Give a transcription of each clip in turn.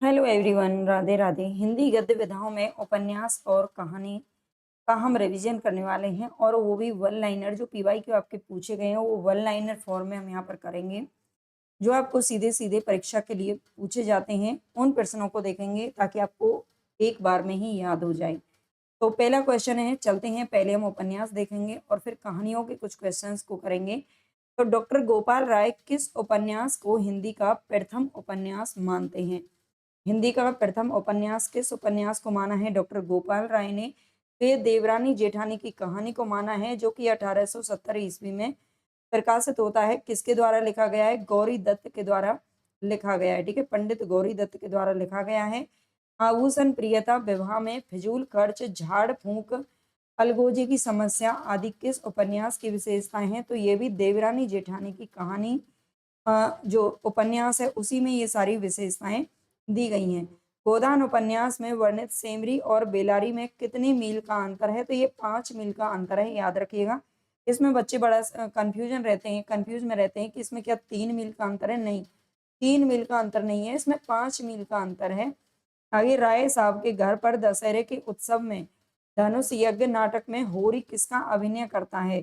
Hello everyone, Radhe Radhe. Hindi गद्य विधाओं में उपन्यास और कहानी का हम रिवीजन करने वाले हैं और वो भी वन लाइनर। जो पीवाई क्यू आपके पूछे गए हैं वो वन लाइनर फॉर्म में हम यहाँ पर करेंगे, जो आपको सीधे सीधे परीक्षा के लिए पूछे जाते हैं। उन प्रश्नों को देखेंगे ताकि आपको एक बार में ही याद हो जाए। तो पहला क्वेश्चन है, चलते हैं। पहले हम उपन्यास देखेंगे और फिर कहानियों के कुछ क्वेश्चंस को करेंगे। तो डॉक्टर गोपाल राय किस उपन्यास को हिंदी का प्रथम उपन्यास मानते हैं? हिंदी का प्रथम उपन्यास किस उपन्यास को माना है डॉक्टर गोपाल राय ने? तो ये देवरानी जेठानी की कहानी को माना है, जो कि 1870 ईस्वी में प्रकाशित होता है। किसके द्वारा लिखा गया है? गौरी दत्त के द्वारा लिखा गया है। ठीक है, पंडित गौरी दत्त के द्वारा लिखा गया है। आभूषण प्रियता, विवाह में फिजूल खर्च, झाड़ फूंक, अलगोजे की समस्या आदि किस उपन्यास की विशेषताएं हैं? तो ये भी देवरानी जेठानी की कहानी जो उपन्यास है उसी में ये सारी विशेषताएं दी गई हैं। गोदान उपन्यास में वर्णित सेमरी और बेलारी में कितनी मील का अंतर है? तो ये 5 मील का अंतर है, याद रखिएगा। इसमें बच्चे बड़ा कंफ्यूज में रहते हैं कि इसमें क्या 3 मील का अंतर है। नहीं, 3 मील का अंतर नहीं है, इसमें 5 मील का अंतर है। आगे, राय साहब के घर पर दशहरे के उत्सव में धनुष यज्ञ नाटक में होरी किसका अभिनय करता है?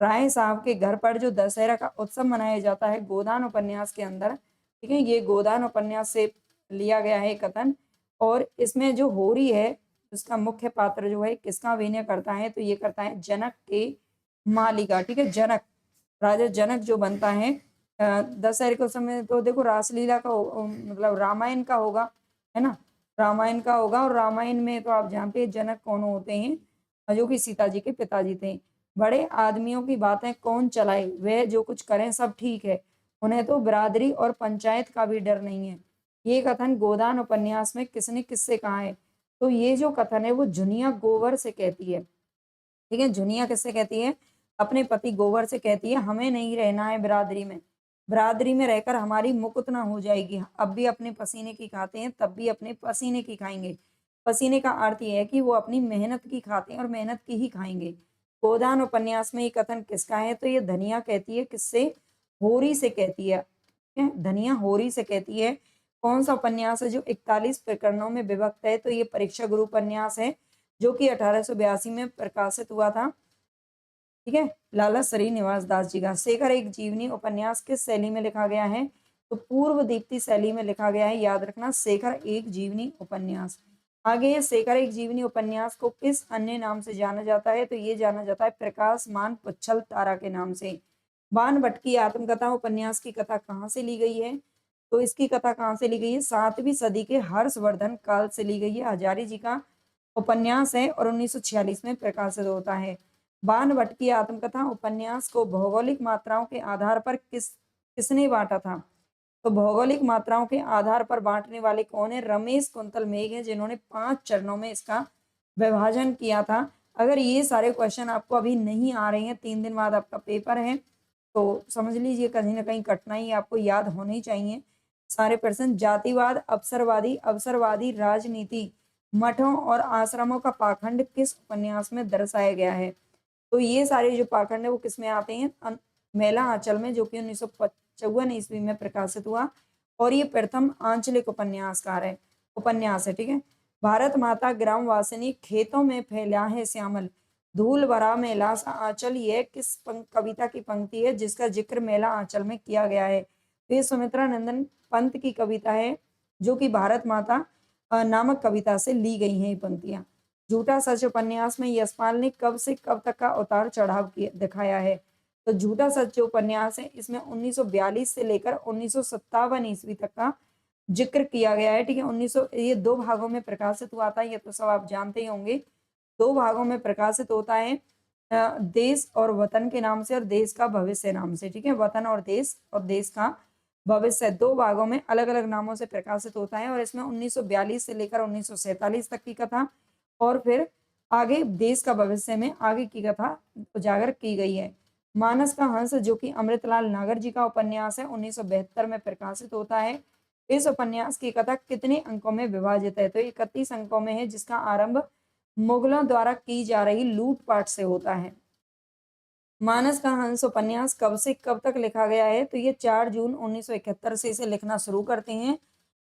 राय साहब के घर पर जो दशहरा का उत्सव मनाया जाता है गोदान उपन्यास के अंदर, ठीक है, ये गोदान उपन्यास से लिया गया है कथन। और इसमें जो होरी है उसका मुख्य पात्र जो है किसका अभिनय करता है? तो ये करता है जनक के मालिका। ठीक है, जनक, राजा जनक जो बनता है दशहरे के समय। तो देखो रासलीला का मतलब रामायण का होगा, है ना, रामायण का होगा। और रामायण में तो आप जानते हैं जनक कौन होते हैं, जो कि सीता जी के पिताजी थे। बड़े आदमियों की बातें कौन चलाए, वह जो कुछ करें सब ठीक है, उन्हें तो बिरादरी और पंचायत का भी डर नहीं है। ये कथन गोदान उपन्यास में किसने किससे कहा है? तो ये जो कथन है वो जुनिया गोवर से कहती है। ठीक है, जुनिया किससे कहती है? अपने पति गोवर से कहती है हमें नहीं रहना है बिरादरी में, बिरादरी में रहकर हमारी मुकुत ना हो जाएगी। अब भी अपने पसीने की खाते हैं, तब भी अपने पसीने की खाएंगे। पसीने का अर्थ ये है कि वो अपनी मेहनत की खाते हैं और मेहनत की ही खाएंगे। गोदान उपन्यास में ये कथन किसका है? तो ये धनिया कहती है। किससे? होरी से कहती है। ठीक है, धनिया होरी से कहती है। कौन सा उपन्यास है जो 41 प्रकरणों में विभक्त है? तो ये परीक्षा गुरु उपन्यास है, जो कि 1882 में प्रकाशित हुआ था। ठीक है, लाला श्रीनिवास दास जी का। शेखर एक जीवनी उपन्यास किस शैली में लिखा गया है? तो पूर्व दीप्ति शैली में लिखा गया है, याद रखना, शेखर एक जीवनी उपन्यास। आगे, शेखर एक जीवनी उपन्यास को किस अन्य नाम से जाना जाता है? तो ये जाना जाता है प्रकाशमान पुच्छल तारा के नाम से। बाणभट्ट की आत्मकथा उपन्यास की कथा कहाँ से ली गई है? तो इसकी कथा कहाँ से ली गई है? 7वीं सदी के हर्षवर्धन काल से ली गई है। हजारी जी का उपन्यास है और 1946 में प्रकाशित होता है। बाणभट्ट की आत्मकथा उपन्यास को भौगोलिक मात्राओं के आधार पर किसने बांटा था? तो भौगोलिक मात्राओं के आधार पर बांटने वाले कौन है? रमेश कुंतल मेघ है, जिन्होंने 5 चरणों में इसका विभाजन किया था। अगर ये सारे क्वेश्चन आपको अभी नहीं आ रहे हैं, 3 दिन बाद आपका पेपर है, तो समझ लीजिए कहीं ना कहीं कठिनाई आपको याद होनी चाहिए। सारे प्रश्न, जातिवाद, अवसरवादी राजनीति, मठों और आश्रमों का पाखंड किस उपन्यास में दर्शाया गया है? तो ये सारे जो पाखंड है वो किसमें आते हैं? मेला आंचल में, जो कि 1955 ईस्वी में प्रकाशित हुआ। और ये प्रथम आंचलिक उपन्यास है। ठीक है, भारत माता ग्राम वासिनी, खेतों में फैला है श्यामल, धूल भरा मेला सा आंचल, ये किस कविता की पंक्ति है जिसका जिक्र मेला आंचल में किया गया है? तो ये सुमित्रा नंदन पंत की कविता है, जो कि भारत माता नामक कविता से ली गई हैं ये पंक्तियां। झूठा सच उपन्यास में यशपाल ने कब से कब तक का उतार चढ़ाव दिखाया है? तो झूठा सच जो उपन्यास है इसमें 1942 से लेकर 1957 ईस्वी तक का जिक्र किया गया है। ठीक है, 1900, ये 2 भागों में प्रकाशित हुआ था, ये तो सब आप जानते ही होंगे। 2 भागों में प्रकाशित होता है, देश और वतन के नाम से और देश का भविष्य नाम से। ठीक है, वतन और देश का भविष्य 2 भागों में अलग अलग नामों से प्रकाशित होता है। और इसमें 1942 से लेकर 1947 तक की कथा और फिर आगे देश का भविष्य में आगे की कथा उजागर की गई है। मानस का हंस, जो कि अमृतलाल नागर जी का उपन्यास है, 1972 में प्रकाशित होता है। इस उपन्यास की कथा कितने अंकों में विभाजित है? तो 31 अंकों में है, जिसका आरंभ मुगलों द्वारा की जा रही लूटपाट से होता है। मानस का हंस उपन्यास कब से कब तक लिखा गया है? तो ये 4 जून 1971 से इसे लिखना शुरू करते हैं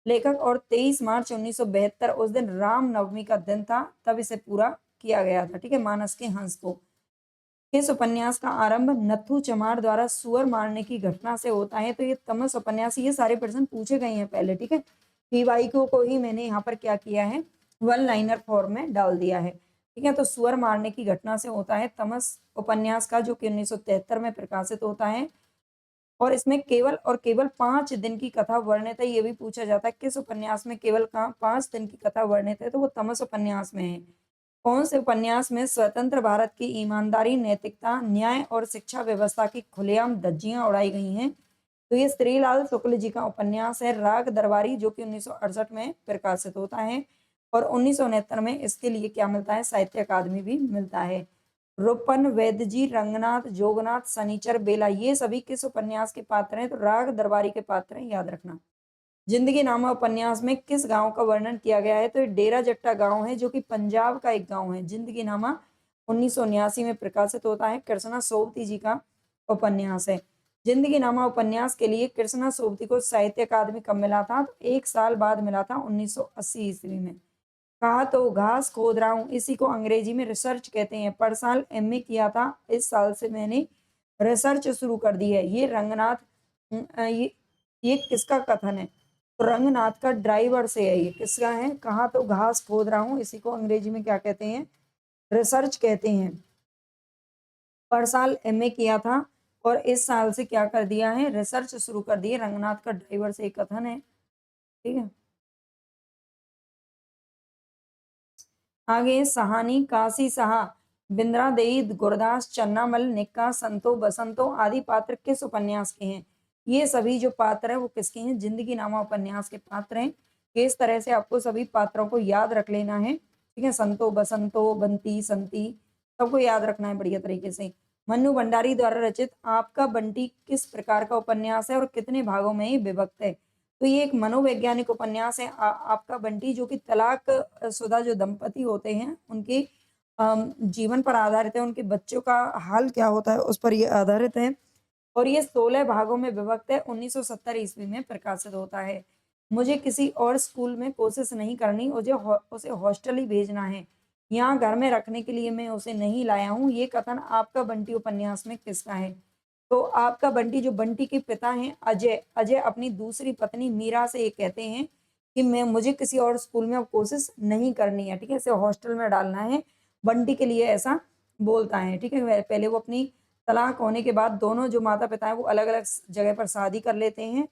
लेखक, और 23 मार्च 1972 उस दिन राम नवमी का दिन था, तब इसे पूरा किया गया था। ठीक है, मानस के हंस को। इस उपन्यास का आरंभ नथु चमार द्वारा सुअर मारने की घटना से होता है। तो ये तमस उपन्यास, ये सारे प्रश्न पूछे गए हैं पहले। ठीक है, पीवाईक्यू को ही मैंने यहाँ पर क्या किया है, वन लाइनर फॉर्म में डाल दिया है। ठीक है, तो सुअर मारने की घटना से होता है तमस उपन्यास का, जो कि 1973 में प्रकाशित होता है। और इसमें केवल और केवल 5 दिन की कथा वर्णित है। ये भी पूछा जाता है किस उपन्यास में केवल 5 दिन की कथा वर्णित है, तो वो तमस उपन्यास में है। कौन से उपन्यास में स्वतंत्र भारत की ईमानदारी, नैतिकता, न्याय और शिक्षा व्यवस्था की खुलेआम धज्जियां उड़ाई गई हैं? तो ये श्रीलाल शुक्ल जी का उपन्यास है राग दरबारी, जो कि 1968 में प्रकाशित होता है। और 1969 में इसके लिए क्या मिलता है, साहित्य अकादमी भी मिलता है। रूपन, वैद्यजी, रंगनाथ, जोगनाथ, शनिचर, बेला, ये सभी किस उपन्यास के पात्र हैं, तो राग दरबारी के पात्र हैं, याद रखना। जिंदगी नामा उपन्यास में किस गांव का वर्णन किया गया है, तो ये डेरा जट्टा गांव है, जो कि पंजाब का एक गांव है। जिंदगी नामा 1979 में प्रकाशित होता है, कृष्णा सोबती जी का उपन्यास है। जिंदगी नामा उपन्यास के लिए कृष्णा सोबती को साहित्य अकादमी कब मिला था, तो 1 साल बाद मिला था, 1980 ईस्वी में। कहा तो घास खोद रहा हूँ, इसी को अंग्रेजी में रिसर्च कहते हैं। पर साल एमए किया था, इस साल से मैंने रिसर्च शुरू कर दी है। ये रंगनाथ, ये किसका कथन है, तो रंगनाथ का ड्राइवर से है। ये किसका है, कहा तो घास खोद रहा हूँ, इसी को अंग्रेजी में क्या कहते हैं, रिसर्च कहते हैं। पर साल एमए किया था और इस साल से क्या कर दिया है, रिसर्च शुरू कर दी है। रंगनाथ का ड्राइवर से एक कथन है। ठीक है, आगे सहानी, काशी सहा, बिंद्रा देई, गुरदास, चन्नामल, निक्का, संतो, बसंतो आदि पात्र किस उपन्यास के हैं? ये सभी जो पात्र है वो किसके हैं, जिंदगी नामा उपन्यास के पात्र हैं। इस तरह से आपको सभी पात्रों को याद रख लेना है। ठीक है, संतो, बसंतो, बंती, संती, सबको याद रखना है बढ़िया तरीके से। मन्नू भंडारी द्वारा रचित आपका बंटी किस प्रकार का उपन्यास है और कितने भागों में ये विभक्त है? तो ये एक मनोवैज्ञानिक उपन्यास है, आपका बंटी, जो कि तलाक शुदा जो दंपति होते हैं उनके जीवन पर आधारित है। उनके बच्चों का हाल क्या होता है उस पर ये आधारित है। और ये 16 भागों में विभक्त है। 1970 ईस्वी में प्रकाशित होता है। मुझे किसी और स्कूल में कोशिश नहीं करनी, उसे हॉस्टल ही भेजना है। यहाँ घर में रखने के लिए मैं उसे नहीं लाया हूँ। ये कथन आपका बंटी उपन्यास में किसका है? तो आपका बंटी, जो बंटी के पिता हैं अजय, अजय अपनी दूसरी पत्नी मीरा से ये कहते हैं कि मुझे किसी और स्कूल में अब कोशिश नहीं करनी है। ठीक है, इसे हॉस्टल में डालना है। बंटी के लिए ऐसा बोलता है। ठीक है, पहले वो अपनी तलाक होने के बाद दोनों जो माता पिता हैं वो अलग अलग जगह पर शादी कर लेते हैं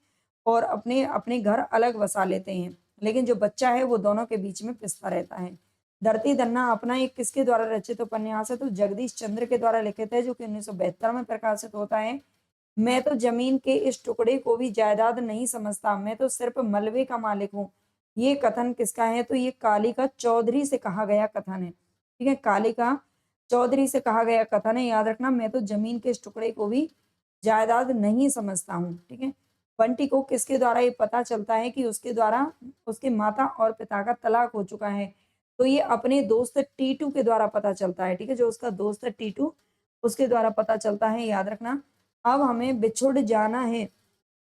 और अपने अपने घर अलग बसा लेते हैं। लेकिन जो बच्चा है वो दोनों के बीच में पिसता रहता है। धरती धन्ना अपना एक किसके द्वारा रचित उपन्यास है, तो जगदीश चंद्र के द्वारा लिखित है, जो कि 1972 में प्रकाशित होता है। मैं तो जमीन के इस टुकड़े को भी जायदाद नहीं समझता, मैं तो सिर्फ मलबे का मालिक हूँ। ये कथन किसका है, तो ये कालिका चौधरी से कहा गया कथन है। ठीक है, कालिका चौधरी से कहा गया कथन है, याद रखना। मैं तो जमीन के इस टुकड़े को भी जायदाद नहीं समझता हूँ। ठीक है, बंटी को किसके द्वारा ये पता चलता है कि उसके द्वारा उसके माता और पिता का तलाक हो चुका है? तो ये अपने दोस्त टीटू के द्वारा पता चलता है। ठीक है, जो उसका दोस्त है टीटू, उसके द्वारा पता चलता है, याद रखना। अब हमें बिछुड़ जाना है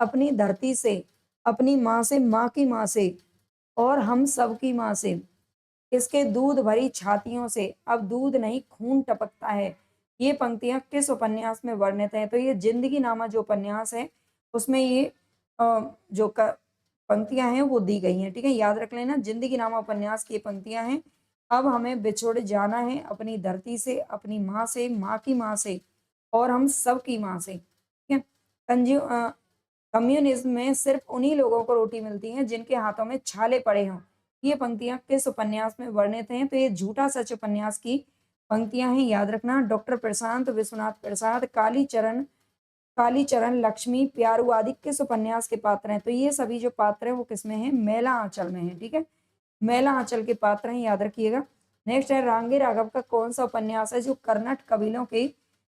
अपनी धरती से, अपनी माँ से, माँ की माँ से, और हम सबकी माँ से, इसके दूध भरी छातियों से अब दूध नहीं खून टपकता है। ये पंक्तियां किस उपन्यास में वर्णित है? तो ये जिंदगी नामा जो उपन्यास है उसमें ये जो पंक्तियां हैं वो दी गई हैं। ठीक है, याद रख लेना, जिंदगी नामा उपन्यास की पंक्तियां हैं। अब हमें बिछुड़ जाना है अपनी धरती से, अपनी माँ से, माँ की माँ से, और हम सब की माँ से। ठीक है, कम्युनिज्म में सिर्फ उन्हीं लोगों को रोटी मिलती है जिनके हाथों में छाले पड़े हों। ये पंक्तियां किस उपन्यास में वर्णित हैं? तो ये झूठा सच उपन्यास की पंक्तियां हैं, याद रखना। डॉक्टर प्रशांत विश्वनाथ प्रसाद, कालीचरण, लक्ष्मी, प्यारू आदि किस उपन्यास के पात्र हैं? तो ये सभी जो पात्र हैं वो किसमें हैं? मेला आंचल में है। ठीक है, मेला आंचल के पात्र हैं, याद रखिएगा। नेक्स्ट है रांगे राघव का कौन सा उपन्यास है जो कर्नाटक कबीलों के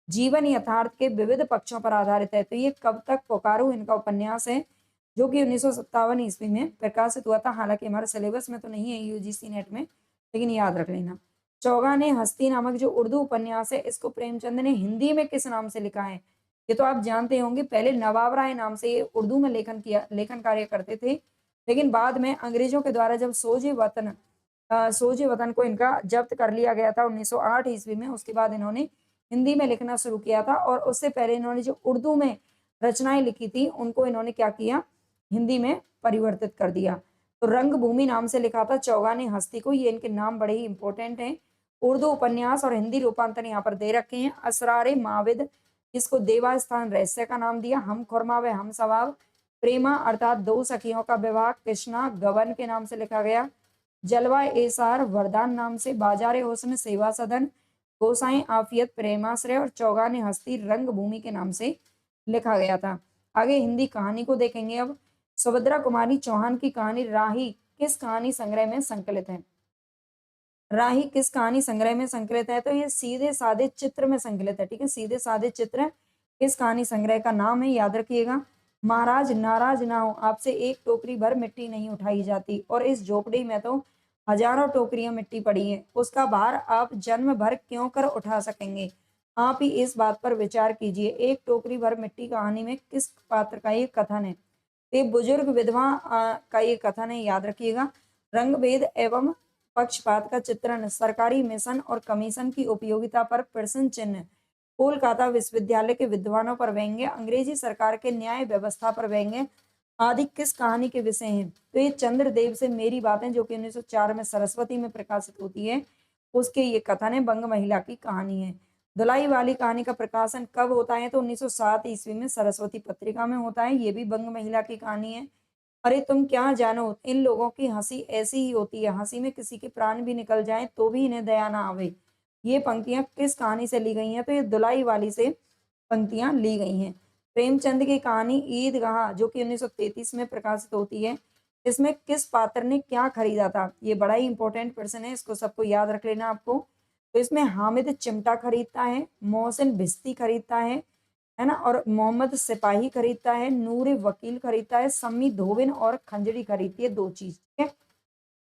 जीवन यथार्थ के विविध पक्षों पर आधारित है? तो ये कब तक पुकारू इनका उपन्यास है, जो कि 1957 ईस्वी में प्रकाशित हुआ था। हालांकि हमारे सिलेबस में तो नहीं है यूजीसी नेट में, लेकिन याद रख लेना। चौगाने हस्ती नामक जो उर्दू उपन्यास है, इसको प्रेमचंद ने हिंदी में किस नाम से लिखा है? ये तो आप जानते होंगे, पहले नवाब राय नाम से ये उर्दू में लेखन कार्य करते थे। लेकिन बाद में अंग्रेजों के द्वारा जब सोजे वतन को इनका जब्त कर लिया गया था 1908 ईस्वी में, उसके बाद इन्होंने हिंदी में लिखना शुरू किया था और उससे पहले इन्होंने जो उर्दू में रचनाएं लिखी थी उनको इन्होंने क्या किया, हिंदी में परिवर्तित कर दिया। तो रंगभूमि नाम से लिखा था चौगाने हस्ती को, ये इनके नाम बड़े ही इंपॉर्टेंट हैं। उर्दू उपन्यास और हिंदी रूपांतर यहाँ पर दे रखे हैं। असरारे माविद, इसको देवा स्थान रहस्य का नाम दिया। हम खुरमा व हम सवाब, प्रेमा अर्थात दो सखियों का विवाह कृष्णा गबन के नाम से लिखा गया। जलवा एसार वरदान नाम से, बाजारे हुस्न सेवा सदन, गोसाई आफियत प्रेमाश्रय और चौगाने हस्ती रंगभूमि के नाम से लिखा गया था। आगे हिंदी कहानी को देखेंगे अब। सुभद्रा कुमारी चौहान की कहानी राही किस कहानी संग्रह में संकलित है? राही किस कहानी संग्रह में संकलित है? तो ये सीधे साधे चित्र में संकलित है। ठीक है, सीधे साधे चित्र किस कहानी संग्रह का नाम है, याद रखिएगा। महाराज नाराज ना हो, आपसे एक टोकरी भर मिट्टी नहीं उठाई जाती और इस झोपड़ी में तो हजारों टोकरियां मिट्टी पड़ी है, उसका भार आप जन्म भर क्यों कर उठा सकेंगे? आप ही इस बात पर विचार कीजिए। एक टोकरी भर मिट्टी कहानी में किस पात्र का ये कथन है? एक बुजुर्ग विधवा का ये कथन है, याद रखिएगा। रंगभेद एवं पक्षपात का चित्रण, सरकारी मिशन और कमीशन की उपयोगिता पर प्रश्न चिन्ह, कोलकाता विश्वविद्यालय के विद्वानों पर व्यंग्य, अंग्रेजी सरकार के न्याय व्यवस्था पर व्यंग्य आदि किस कहानी के विषय हैं? तो ये चंद्रदेव से मेरी बातें, जो कि 1904 में सरस्वती में प्रकाशित होती है, उसके ये कथन है। बंग महिला की कहानी है। धुलाई वाली कहानी का प्रकाशन कब होता है? तो 1907 ईस्वी में सरस्वती पत्रिका में होता है। ये भी बंग महिला की कहानी है। अरे तुम क्या जानो, इन लोगों की हंसी ऐसी ही होती है, हंसी में किसी के प्राण भी निकल जाएं तो भी इन्हें दया ना आवे। ये पंक्तियां किस कहानी से ली गई हैं? तो ये धुलाई वाली से पंक्तियां ली गई हैं। प्रेमचंद की कहानी ईदगाह, जो कि 1933 में प्रकाशित होती है, इसमें किस पात्र ने क्या खरीदा था? ये बड़ा ही इंपॉर्टेंट प्रश्न है, इसको सबको याद रख लेना आपको। तो इसमें हामिद चिमटा खरीदता है, मोहसिन भिस्ती खरीदता है ना, और मोहम्मद सिपाही खरीदता है, नूर वकील खरीदता है, सम्मी धोबिन और खंजरी खरीदती है। दो चीज, ठीक है।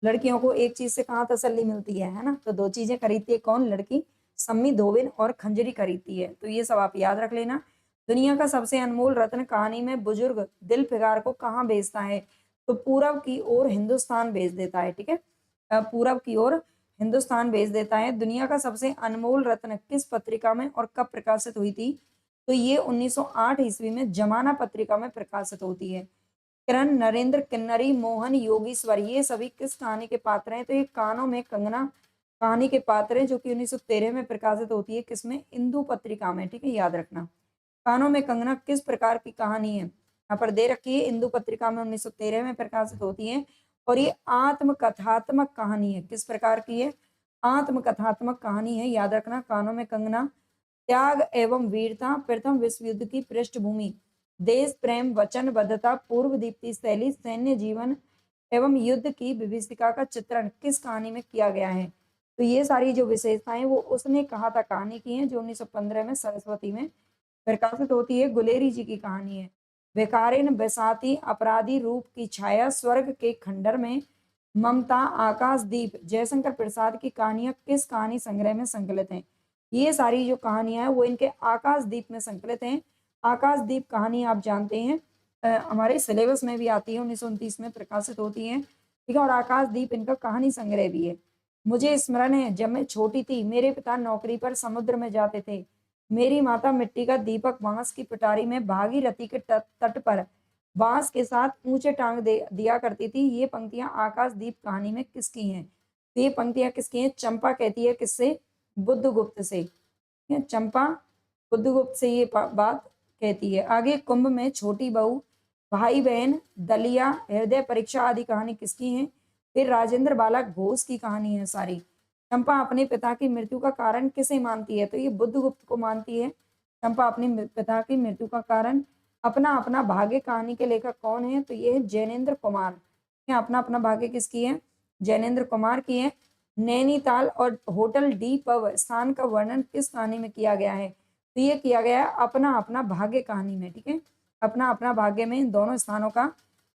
लड़कियों को एक चीज से कहाँ तसल्ली मिलती है ना, तो दो चीजें खरीदती है कौन? लड़की। सम्मी धोबिन और खंजरी खरीदती है। तो ये सब आप याद रख लेना। दुनिया का सबसे अनमोल रत्न कहानी में बुजुर्ग दिल फिगार को कहाँ भेजता है? तो पूरब की ओर हिंदुस्तान भेज देता है। ठीक है, पूरब की ओर हिंदुस्तान भेज देता है। दुनिया का सबसे अनमोल रत्न किस पत्रिका में और कब प्रकाशित हुई थी? तो ये 1908 ईस्वी में जमाना पत्रिका में प्रकाशित होती है। किरण, नरेंद्र, किन्नरी, मोहन, योगीश्वर, ये सभी किस कहानी के पात्र हैं? तो ये कानों में कंगना कहानी के पात्र हैं, जो कि 1913 में प्रकाशित होती है। किसमें? इंदु पत्रिका में। ठीक है, याद रखना। कानों में कंगना किस प्रकार की कहानी है? यहाँ पर दे रखी है, इंदु पत्रिका में 1913 में प्रकाशित होती है और ये आत्मकथात्मक कहानी है। किस प्रकार की है? आत्मकथात्मक कहानी है, याद रखना। कानों में कंगना। त्याग एवं वीरता, प्रथम विश्व युद्ध की पृष्ठभूमि, देश प्रेम, वचनबद्धता, पूर्व दीप्ति शैली, सैन्य जीवन एवं युद्ध की विभीषिका का चित्रण किस कहानी में किया गया है? तो ये सारी जो विशेषताएं वो उसने कहा था कहानी की हैं, जो 1915 में सरस्वती में प्रकाशित होती है। गुलेरी जी की कहानी है। बेकारिन बसाती, अपराधी रूप की छाया, स्वर्ग के खंडर में, ममता, आकाशदीप, जयशंकर प्रसाद की कहानियां किस कहानी संग्रह में संकलित हैं? ये सारी जो कहानियां हैं वो इनके आकाशदीप में संकलित हैं। आकाशदीप कहानी आप जानते हैं हमारे सिलेबस में भी आती है, 1929 में प्रकाशित होती है। ठीक है, और आकाशदीप इनका कहानी संग्रह भी है। मुझे स्मरण है, जब मैं छोटी थी मेरे पिता नौकरी पर समुद्र में जाते थे। मेरी माता मिट्टी का दीपक बांस की पिटारी में भागीरथी के तट पर बांस के साथ ऊंचे टांग दिया करती थी। ये पंक्तियां आकाशदीप कहानी में किसकी हैं? तो ये पंक्तियां किसकी हैं? चंपा कहती है किससे? बुद्धगुप्त से। चंपा बुद्धगुप्त से ये बात कहती है। आगे कुंभ में छोटी बहू, भाई बहन, दलिया, हृदय परीक्षा आदि कहानी किसकी है? फिर राजेंद्र बालक घोष की कहानी है सारी। चंपा अपने पिता की मृत्यु का कारण किसे मानती है? तो ये बुद्धगुप्त को मानती है। चंपा अपने पिता की मृत्यु का कारण अपना अपना भाग्य कहानी के लेखक कौन है? तो ये है जैनेन्द्र कुमार। अपना अपना भाग्य किसकी है? जैनेन्द्र कुमार की है। नैनीताल और होटल डी पव स्थान का वर्णन किस कहानी में किया गया है? तो ये किया गया है अपना अपना भाग्य कहानी में। ठीक है, अपना अपना भाग्य में इन दोनों स्थानों का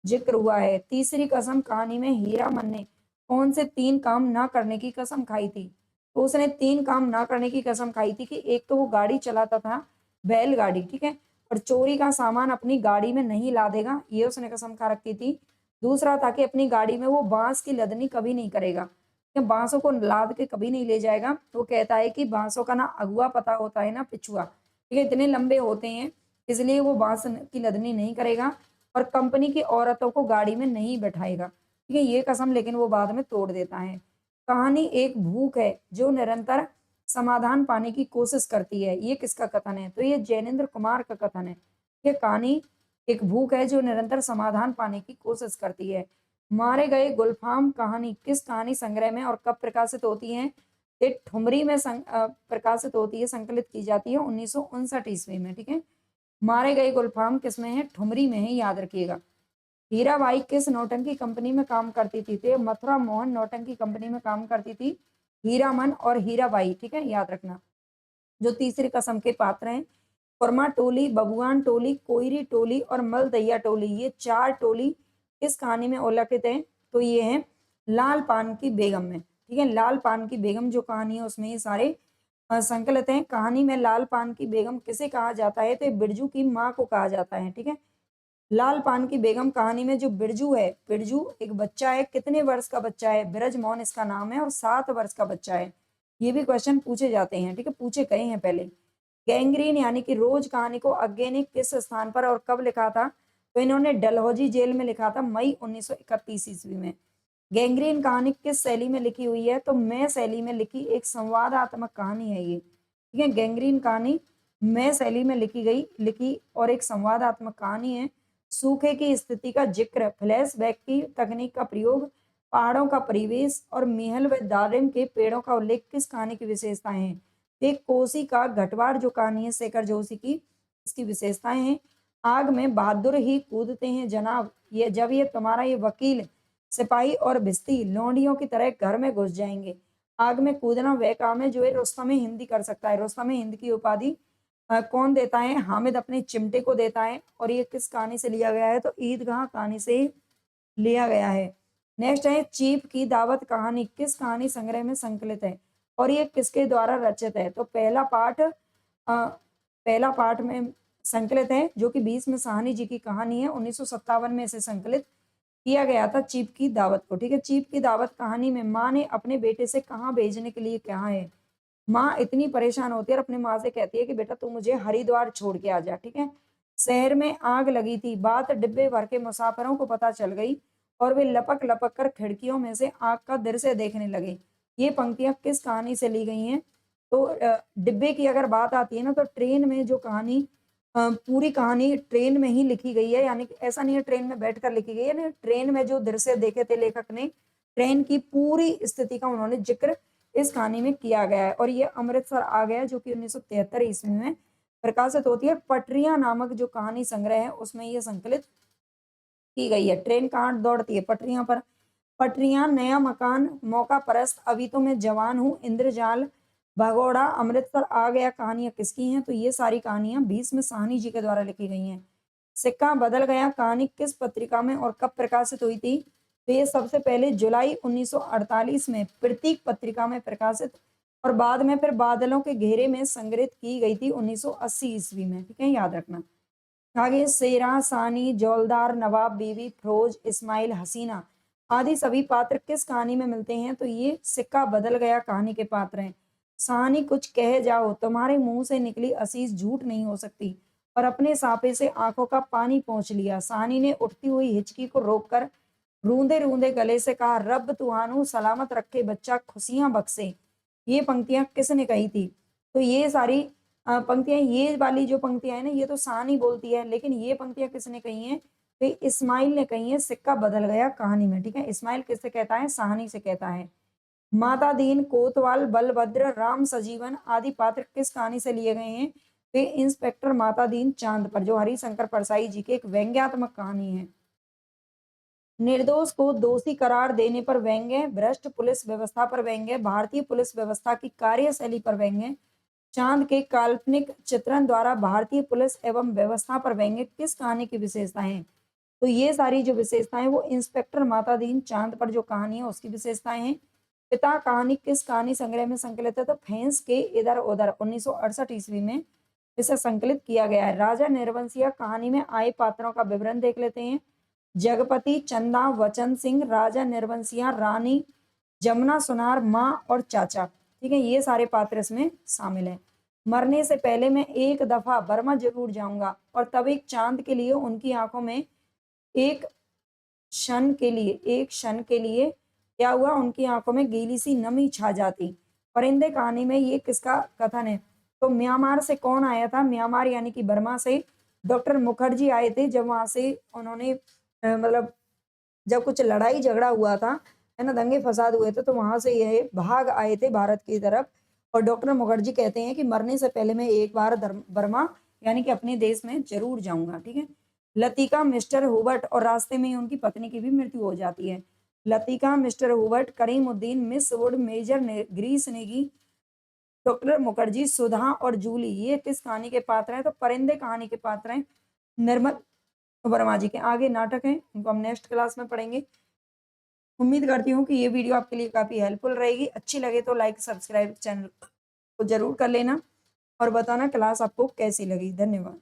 जिक्र हुआ है। तीसरी कसम कहानी में हीरामन ने कौन से 3 काम ना करने की कसम खाई थी? तो उसने 3 काम ना करने की कसम खाई थी कि एक तो वो गाड़ी चलाता था, बैलगाड़ी, ठीक है, और चोरी का सामान अपनी गाड़ी में नहीं लादेगा, ये उसने कसम खा रखी थी। दूसरा था कि अपनी गाड़ी में वो बाँस की लदनी कभी नहीं करेगा, या बाँसों को लाद के कभी नहीं ले जाएगा। वो कहता है कि बाँसों का ना अगुआ पता होता है ना पिछुआ, ठीक है? इतने लंबे होते हैं, इसलिए वो बाँस न की लदनी नहीं करेगा और कंपनी की औरतों को गाड़ी में नहीं बैठाएगा, ठीक है? ये कसम लेकिन वो बाद में तोड़ देता है। कहानी एक भूख है जो निरंतर समाधान पाने की कोशिश करती है। ये किसका कथन है? तो ये जैनेंद्र कुमार का कथन है। ये कहानी एक भूख है जो निरंतर समाधान पाने की कोशिश करती है। मारे गए गुलफाम कहानी किस कहानी संग्रह में और कब प्रकाशित होती है? ये ठुमरी में प्रकाशित होती है, संकलित की जाती है 1959 ईस्वी में, ठीक है? मारे गए गुलफाम किसमें है? ठुमरी में है, याद रखिएगा। हीराबाई किस नौटंकी कंपनी में काम करती थी? तो मथुरा मोहन नौटंकी कंपनी में काम करती थी। हीरामन और हीराबाई, ठीक है, याद रखना। जो तीसरी कसम के पात्र हैं, खुरमा टोली, बबुआन टोली, कोईरी टोली और मलदैया टोली, ये 4 टोली किस कहानी में उल्लेखित हैं? तो ये है लाल पान की बेगम में, ठीक है? लाल पान की बेगम जो कहानी है उसमें ये सारे संकलित हैं। कहानी में लाल पान की बेगम किसे कहा जाता है? तो ये बिरजू की माँ को कहा जाता है, ठीक है? लाल पान की बेगम कहानी में जो बिरजू है, बिरजू एक बच्चा है, कितने वर्ष का बच्चा है? ब्रजमोहन इसका नाम है और 7 वर्ष का बच्चा है। ये भी क्वेश्चन पूछे जाते हैं, ठीक है? पूछे गए हैं पहले। गैंग्रीन यानी कि रोज कहानी को अग्गे ने किस स्थान पर और कब लिखा था? तो इन्होंने डलहौजी जेल में लिखा था मई 1931 ईस्वी में। गैंग्रीन कहानी किस शैली में लिखी हुई है? तो मैं शैली में लिखी एक संवादात्मक कहानी है ये, ठीक है? गैंग्रीन कहानी मैं शैली में लिखी और एक संवादात्मक कहानी है। सूखे की स्थिति का जिक्र, फ्लैशबैक की तकनीक का प्रयोग, पहाड़ों का परिवेश और मेहल व दारिम के पेड़ों का उल्लेख किस कहानी की विशेषताएं हैं? एक कोसी का घटवार जो कहानी है शेखर जोशी की, इसकी विशेषताएं हैं। आग में बहादुर ही कूदते हैं जनाब, ये जब ये तुम्हारा ये वकील सिपाही और भिस्ती लोंडियों की तरह घर में घुस जाएंगे। आग में कूदना वह काम है जो ये रुस्तम हिंद कर सकता है। रुस्तम हिंद की उपाधि कौन देता है? हामिद अपने चिमटे को देता है और ये किस कहानी से लिया गया है? तो ईदगाह कहानी से लिया गया है। नेक्स्ट है चीफ की दावत कहानी किस कहानी संग्रह में संकलित है और ये किसके द्वारा रचित है? तो पहला पार्ट में संकलित है जो कि 20 में साहनी जी की कहानी है। 1957 में इसे संकलित किया गया था चीफ की दावत को, ठीक है? चीफ की दावत कहानी में माँ ने अपने बेटे से कहाँ भेजने के लिए कहा है? माँ इतनी परेशान होती है और अपनी माँ से कहती है कि बेटा तू मुझे हरिद्वार छोड़ के आ जा, ठीक है? शहर में आग लगी थी, बात डिब्बे भर के मुसाफिरों को पता चल गई और वे लपक लपक कर खिड़कियों में से आग का दृश्य देखने लगे। ये पंक्तियां किस कहानी से ली गई हैं? तो डिब्बे की अगर बात आती है ना तो ट्रेन में जो कहानी पूरी कहानी ट्रेन में ही लिखी गई है, यानी कि ऐसा नहीं है ट्रेन में बैठकर लिखी गई है ना, ट्रेन में जो दृश्य देखे थे लेखक ने, ट्रेन की पूरी स्थिति का उन्होंने जिक्र इस कहानी में किया गया है और ये अमृतसर आ गया जो कि 1973 ईस्वी में प्रकाशित होती है। पटरियां नामक जो कहानी संग्रह है उसमें ये संकलित की गई है। ट्रेन कहाँ दौड़ती है? पटरियां पर। पटरियां, नया मकान, मौका परस्त, अभी तो मैं जवान हूँ, इंद्रजाल, भगोड़ा, अमृतसर आ गया कहानियां किसकी हैं? तो ये सारी कहानियां भीष्म साहनी जी के द्वारा लिखी गई हैं। सिक्का बदल गया कहानी किस पत्रिका में और कब प्रकाशित हुई थी? तो ये सबसे पहले जुलाई 1948 में प्रतीक पत्रिका में प्रकाशित और बाद में फिर बादलों के घेरे में संग्रहित की गई थी 1980 ईस्वी में, ठीक है? याद रखना। आगे शेरा, सानी, जौलदार, नवाब, बीवी, फिरोज, इस्माइल, हसीना आदि सभी पात्र किस कहानी में मिलते हैं? तो ये सिक्का बदल गया कहानी के पात्र हैं। सानी कुछ कह जाओ, तुम्हारे मुंह से निकली असीस झूठ नहीं हो सकती और अपने साफे से आंखों का पानी पोंछ लिया। सानी ने उठती हुई हिचकी को रोककर रूंदे रूंदे गले से कहा, रब तुहानू सलामत रखे, बच्चा खुशियां बख्शे। ये पंक्तियां किसने कही थी? तो ये सारी पंक्तियां, ये वाली जो पंक्तियां है ना ये तो सानी बोलती है, लेकिन ये पंक्तियां किसने कही हैं? तो इस्माइल ने कही है सिक्का बदल गया कहानी में, ठीक है? इस्माइल किससे कहता है? साहनी से कहता है। माता दीन, कोतवाल, बलभद्र, राम सजीवन आदि पात्र किस कहानी से लिए गए हैं? वे इंस्पेक्टर माता दीन चांद पर जो हरिशंकर परसाई जी की एक व्यंग्यात्मक कहानी है। निर्दोष को दोषी करार देने पर व्यंग्य, भ्रष्ट पुलिस व्यवस्था पर व्यंग्य, भारतीय पुलिस व्यवस्था की कार्यशैली पर व्यंग्य, चांद के काल्पनिक चित्रण द्वारा भारतीय पुलिस एवं व्यवस्था पर व्यंग्य किस कहानी की विशेषताएं हैं? तो ये सारी जो विशेषताएं वो इंस्पेक्टर मातादीन चांद पर जो कहानी है उसकी विशेषताएं हैं। पिता कहानी किस कहानी संग्रह में संकलित है? तो फैंस के इधर उधर 1968 ईस्वी में इसे संकलित किया गया है। राजा निर्वंशिया कहानी में आए पात्रों का विवरण देख लेते हैं। जगपति, चंदा, वचन सिंह, राजा निर्वंशिया, रानी, जमुना, सुनार, माँ और चाचा। ठीक है, ये सारे पात्र इसमें शामिल हैं। मरने से पहले मैं एक दफा बर्मा जरूर जाऊंगा और तब एक चांद के लिए उनकी आंखों में एक क्षण के लिए क्या हुआ, उनकी आंखों में गीली सी नमी छा जाती। परिंदे कहानी में ये किसका कथन है? तो म्यांमार से कौन आया था? म्यांमार यानी कि बर्मा से डॉक्टर मुखर्जी आए थे। जब वहां से उन्होंने मतलब जब कुछ लड़ाई झगड़ा हुआ था, है ना, दंगे फसाद हुए थे, तो वहां से ये भाग आए थे भारत की तरफ। और डॉक्टर मुखर्जी कहते हैं कि मरने से पहले मैं एक बार बर्मा यानी कि अपने देश में जरूर जाऊंगा। ठीक है, लतिका, मिस्टर हुबर्ट और रास्ते में ही उनकी पत्नी की भी मृत्यु हो जाती है। Latika, Mister Hubert, Karimuddin, Miss Wood, major Girish Negi, doctor Mukherjee, Sudha और जूली, ये किस कहानी के पात्र हैं? तो परिंदे कहानी के पात्र हैं निर्मल वर्मा जी के। आगे नाटक हैं, उनको हम नेक्स्ट क्लास में पढ़ेंगे। उम्मीद करती हूँ कि ये वीडियो आपके लिए काफी हेल्पफुल रहेगी। अच्छी लगे तो लाइक सब्सक्राइब चैनल को जरूर कर लेना और बताना क्लास आपको कैसी लगी। धन्यवाद।